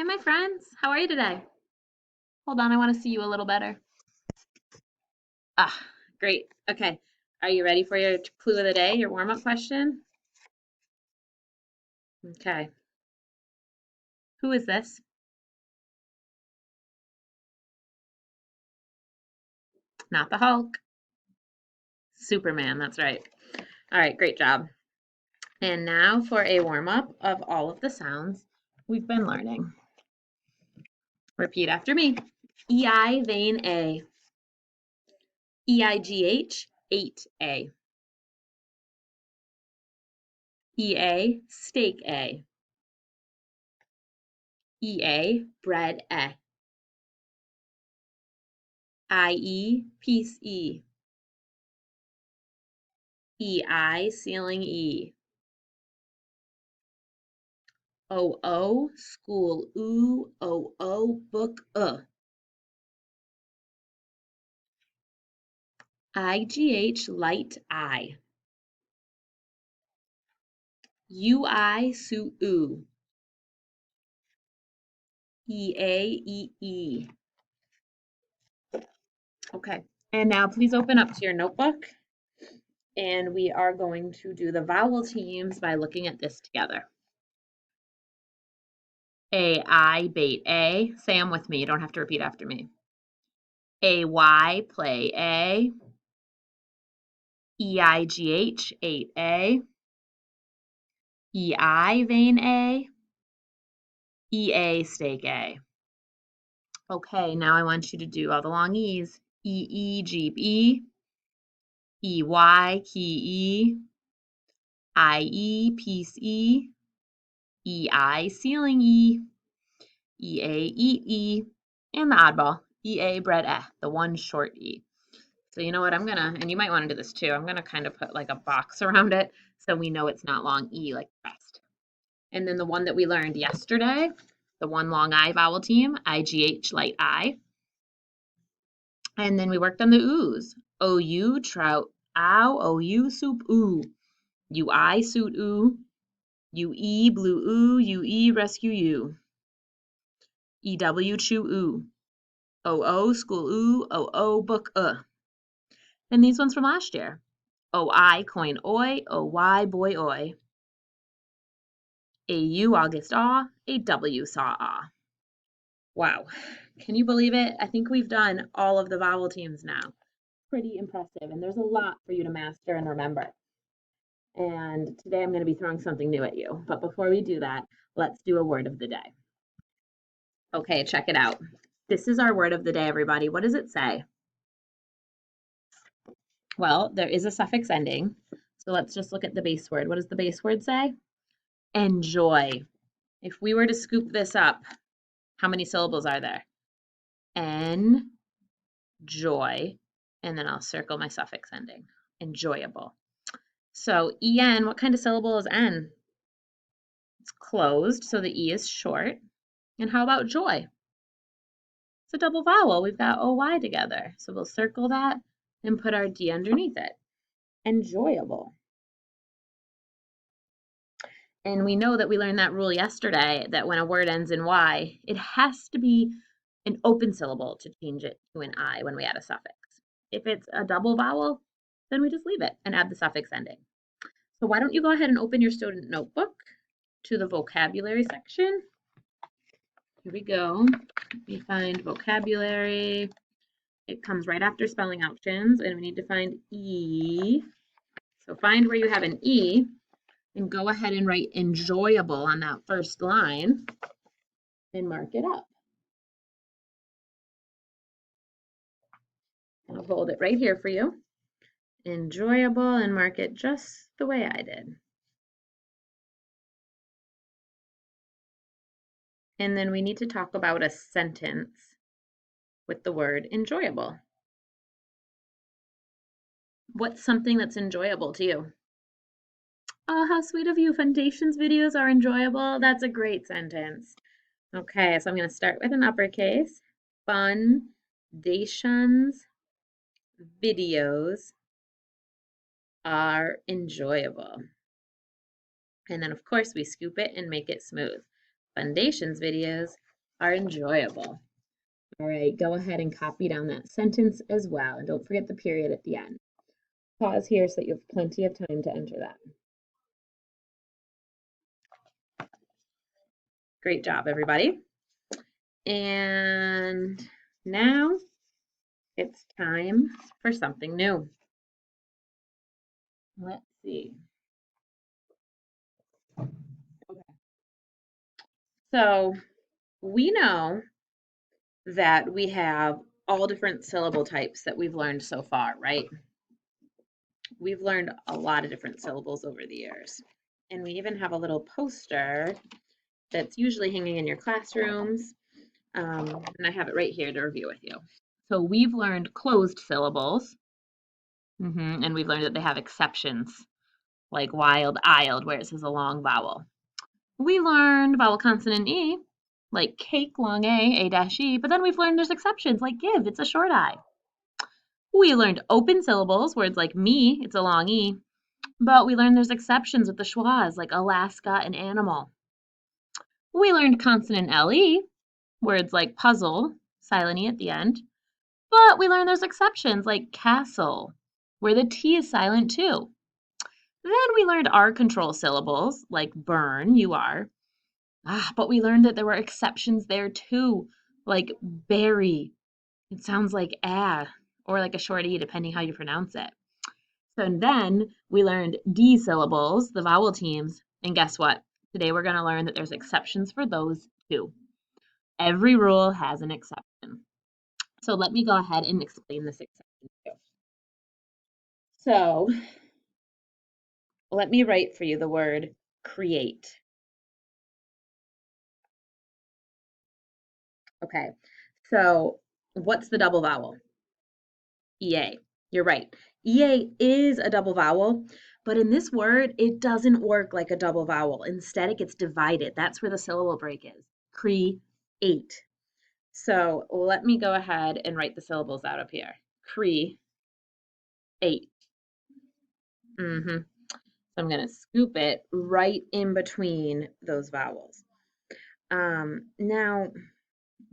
Hi, my friends. How are you today? Hold on, I want to see you a little better. Ah, great. Okay. Are you ready for your clue of the day, your warm-up question? Okay. Who is this? Not the Hulk. Superman, that's right. All right, great job. And now for a warm-up of all of the sounds we've been learning. Repeat after me. E-I, vein A. E-I-G-H, 8A. E-A, steak A. E-A, bread A. I-E, peace E. E-I, ceiling E. O-O, school oo, O-O, book I-G-H, light I. U-I, suit oo. E-A-E-E. Okay, and now please open up to your notebook, and we are going to do the vowel teams by looking at this together. A-I, bait A. Say them with me. You don't have to repeat after me. A-Y, play A. E-I-G-H, 8A. E-I, vein A. E-A, steak A. Okay, now I want you to do all the long E's. E-E, jeep E. E-Y, key E. I-E, piece E. E-I, ceiling E. E-A, eat E. And the oddball, E-A, bread E, the one short E. So you know what, and you might want to do this too, I'm gonna kind of put like a box around it so we know it's not long E like the rest. And then the one that we learned yesterday, the one long I vowel team, I-G-H, light I. And then we worked on the oohs. O-U, trout, ow, O-U, soup, ooh. U-I, suit, ooh. U-E, blue, ooh. U-E, rescue, you. E-W, chew, ooh. O-O, school, ooh. O-O, book, And these ones from last year. O-I, coin, oi. O-Y, boy, oi. A-U, August, aw. A-W, saw, ah. Wow. Can you believe it? I think we've done all of the vowel teams now. Pretty impressive. And there's a lot for you to master and remember. And today I'm going to be throwing something new at you. But before we do that, let's do a word of the day. Okay, check it out. This is our word of the day, everybody. What does it say? Well, there is a suffix ending. So let's just look at the base word. What does the base word say? Enjoy. If we were to scoop this up, how many syllables are there? En, joy, and then I'll circle my suffix ending. Enjoyable. So en, what kind of syllable is en? It's closed, so the e is short. And how about joy? It's a double vowel. We've got OY together. So we'll circle that and put our D underneath it. Enjoyable. And we know that we learned that rule yesterday, that when a word ends in Y, it has to be an open syllable to change it to an I when we add a suffix. If it's a double vowel, then we just leave it and add the suffix ending. So why don't you go ahead and open your student notebook to the vocabulary section. Here we go. We find vocabulary. It comes right after spelling options, and we need to find E. So find where you have an E and go ahead and write enjoyable on that first line and mark it up. I'll hold it right here for you. Enjoyable, and mark it just the way I did. And then we need to talk about a sentence with the word enjoyable. What's something that's enjoyable to you? Oh, how sweet of you. Foundations videos are enjoyable. That's a great sentence. Okay, so I'm going to start with an uppercase. Foundations videos are enjoyable. And then, of course, we scoop it and make it smooth. Foundations videos are enjoyable. All right, go ahead and copy down that sentence as well. And don't forget the period at the end. Pause here so that you have plenty of time to enter that. Great job, everybody. And now it's time for something new. Let's see. Okay. So we know that we have all different syllable types that we've learned so far, right? We've learned a lot of different syllables over the years. And we even have a little poster that's usually hanging in your classrooms. And I have it right here to review with you. So we've learned closed syllables, and we've learned that they have exceptions, like wild-iled, where it says a long vowel. We learned vowel consonant E, like cake, long A-E, but then we've learned there's exceptions, like give, it's a short I. We learned open syllables, words like me, it's a long E, but we learned there's exceptions with the schwas, like Alaska and animal. We learned consonant LE, words like puzzle, silent E at the end, but we learned there's exceptions, like castle, where the T is silent too. Then we learned R control syllables, like burn, UR, but we learned that there were exceptions there too, like berry. It sounds like or like a short E, depending how you pronounce it. So then we learned D syllables, the vowel teams, and guess what? Today we're going to learn that there's exceptions for those too. Every rule has an exception. So let me go ahead and explain this exception too. So let me write for you the word create. Okay, so what's the double vowel? EA. You're right. EA is a double vowel, but in this word, it doesn't work like a double vowel. Instead, it gets divided. That's where the syllable break is. Create. So let me go ahead and write the syllables out up here. Create. So I'm going to scoop it right in between those vowels. Now,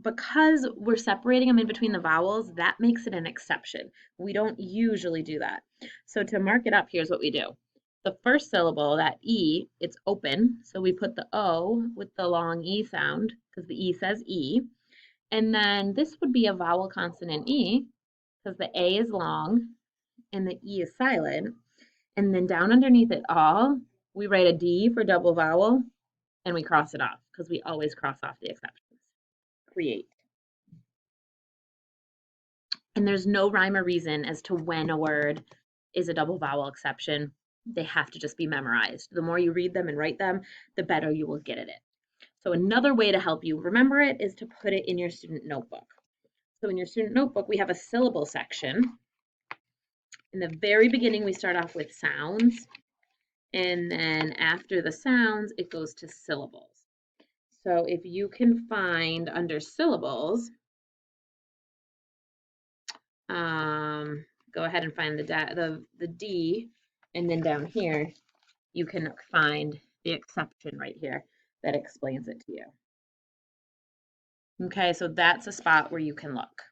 because we're separating them in between the vowels, that makes it an exception. We don't usually do that. So to mark it up, here's what we do. The first syllable, that E, it's open. So we put the O with the long E sound because the E says E. And then this would be a vowel consonant E because the A is long and the E is silent. And then down underneath it all, we write a D for double vowel and we cross it off because we always cross off the exceptions. Create. And there's no rhyme or reason as to when a word is a double vowel exception. They have to just be memorized. The more you read them and write them, the better you will get at it. So another way to help you remember it is to put it in your student notebook. So in your student notebook, we have a syllable section. In the very beginning, we start off with sounds. And then after the sounds, it goes to syllables. So if you can find under syllables, go ahead and find the D, and then down here, you can find the exception right here that explains it to you. Okay, so that's a spot where you can look.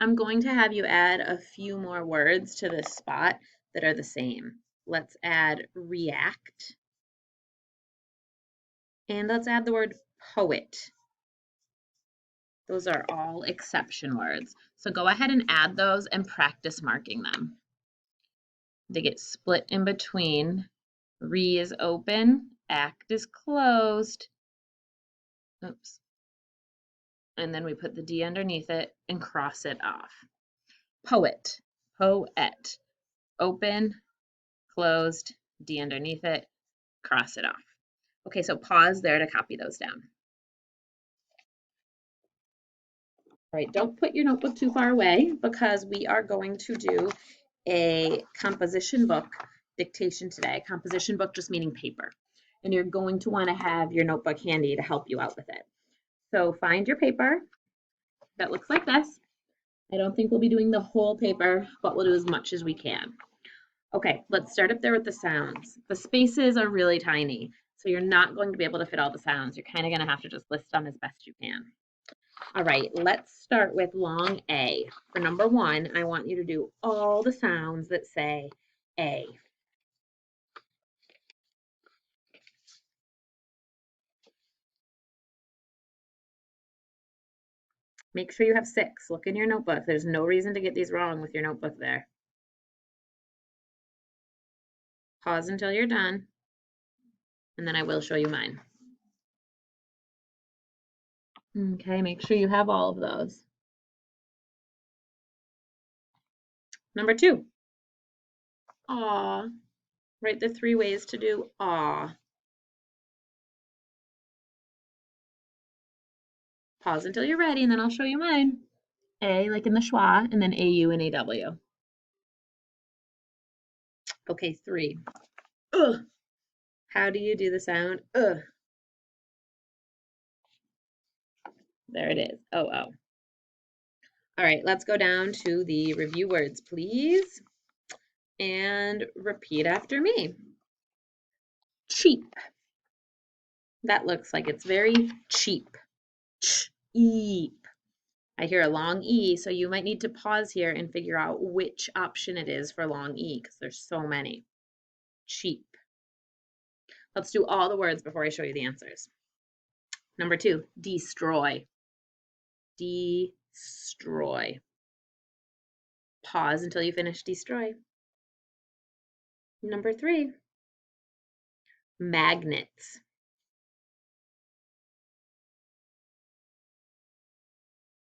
I'm going to have you add a few more words to this spot that are the same. Let's add react. And let's add the word poet. Those are all exception words. So go ahead and add those and practice marking them. They get split in between. Re is open, act is closed. Oops. And then we put the D underneath it and cross it off. Poet, poet, open, closed, D underneath it, cross it off. Okay, so pause there to copy those down. All right, don't put your notebook too far away because we are going to do a composition book dictation today. Composition book just meaning paper. And you're going to want to have your notebook handy to help you out with it. So find your paper that looks like this. I don't think we'll be doing the whole paper, but we'll do as much as we can. Okay, let's start up there with the sounds. The spaces are really tiny. So you're not going to be able to fit all the sounds. You're kind of going to have to just list them as best you can. All right, let's start with long A. For number 1, I want you to do all the sounds that say A. Make sure you have 6. Look in your notebook. There's no reason to get these wrong with your notebook there. Pause until you're done, and then I will show you mine. Okay, make sure you have all of those. Number 2, aw. Write the 3 ways to do aw. Pause until you're ready, and then I'll show you mine. A, like in the schwa, and then AU and AW. Okay, 3. Ugh. How do you do the sound ugh? There it is. Oh. All right, let's go down to the review words, please. And repeat after me. Cheap. That looks like it's very cheap. Cheap. I hear a long E, so you might need to pause here and figure out which option it is for long E, because there's so many. Cheap. Let's do all the words before I show you the answers. Number 2, destroy. Destroy. Pause until you finish destroy. Number 3, magnets.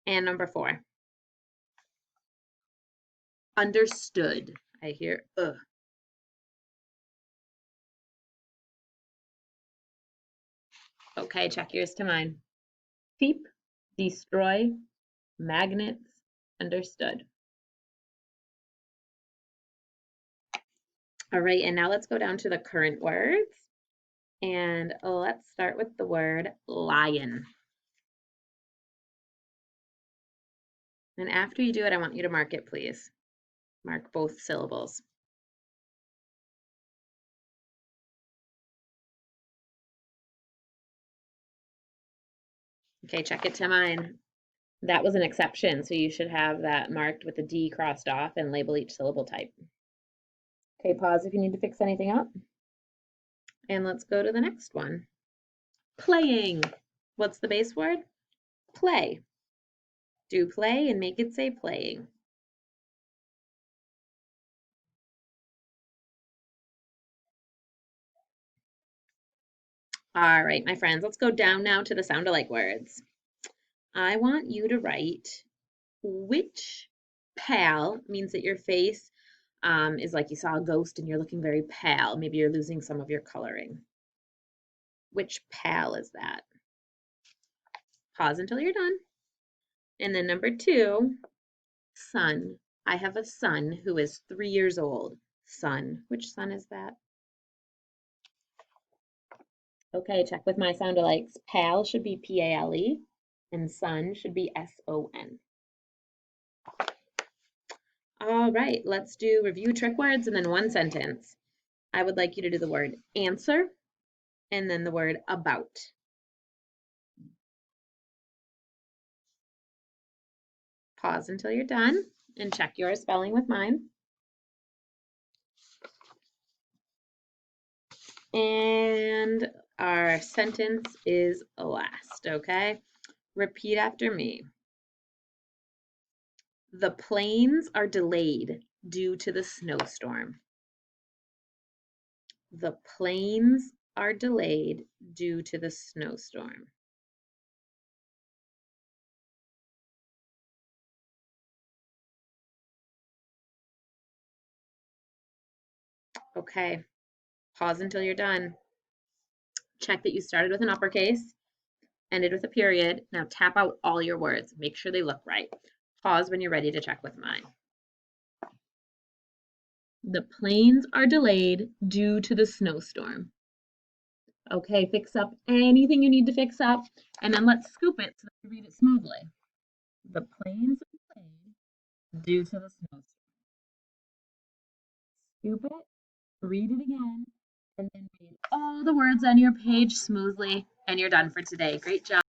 And number 4, understood. I hear ugh. Okay, check yours to mine. Cheap, destroy, magnets, understood. All right, and now let's go down to the current words. And let's start with the word lion. And after you do it, I want you to mark it, please. Mark both syllables. Okay, check it to mine. That was an exception, so you should have that marked with a D crossed off and label each syllable type. Okay, pause if you need to fix anything up. And let's go to the next one. Playing. What's the base word? Play. Do play and make it say playing. All right, my friends, let's go down now to the sound alike words. I want you to write which pale means that your face is like you saw a ghost and you're looking very pale. Maybe you're losing some of your coloring. Which pale is that? Pause until you're done. And then number 2, son. I have a son who is 3 years old. Son. Which son is that? Okay, check with my sound alikes. Pal should be P-A-L-E, and son should be S-O-N. All right, let's do review trick words and then one sentence. I would like you to do the word answer and then the word about. Pause until you're done and check your spelling with mine. And our sentence is last, okay? Repeat after me. The planes are delayed due to the snowstorm. The planes are delayed due to the snowstorm. Okay, pause until you're done. Check that you started with an uppercase, ended with a period. Now tap out all your words. Make sure they look right. Pause when you're ready to check with mine. The planes are delayed due to the snowstorm. Okay, fix up anything you need to fix up, and then let's scoop it so that you read it smoothly. The planes are delayed due to the snowstorm. Scoop it, read it again, and then read all the words on your page smoothly, and you're done for today. Great job.